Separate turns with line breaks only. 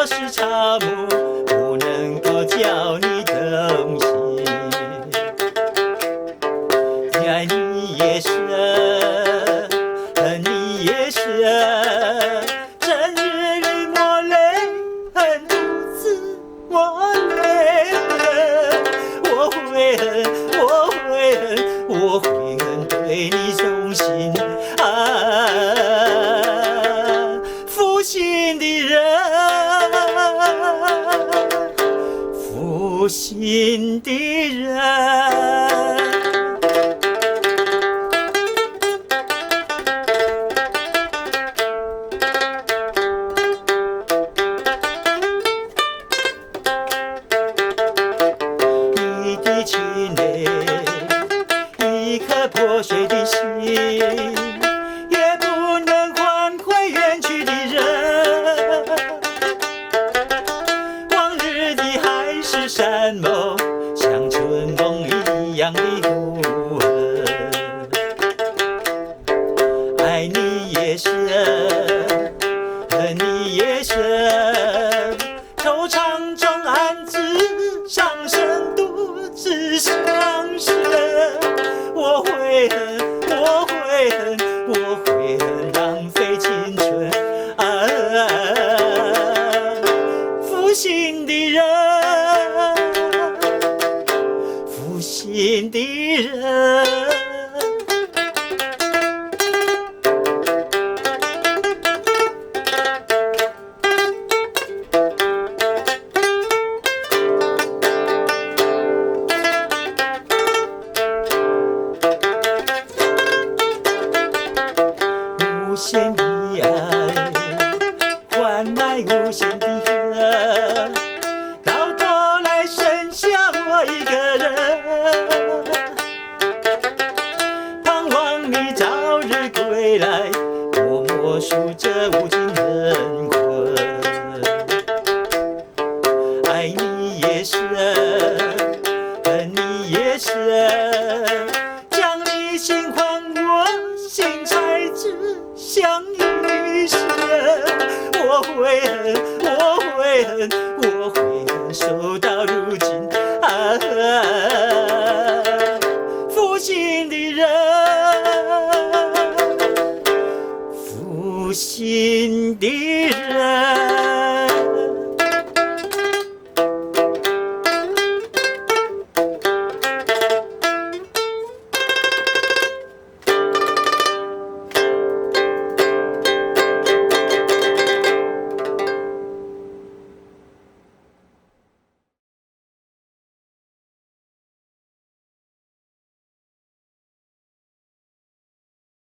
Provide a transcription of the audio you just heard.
我是茶木，不能够叫你动心。爱你也深，恨你也深，整日里抹泪，恨独自我泪痕。我会恨，我会恨，我会恨对你忠心负心的人，负心的人。你的情泪，一颗破碎的心，也不能换回远去的人。往日的海誓山盟，像春风一样的无痕。爱你也深，恨你也深，惆怅中暗自伤神，独自伤神。我会恨，我会恨，我会恨，浪费青春负心的人，负心的人。无限的爱换来无限的恨，到头来剩下我一个人。盼望你早日归来，我默数这无尽人困。爱你也深，恨你也深，将你心还我，心才知相依深。我会恨，我会恨，我会恨，守到如今负心的人，负心的人。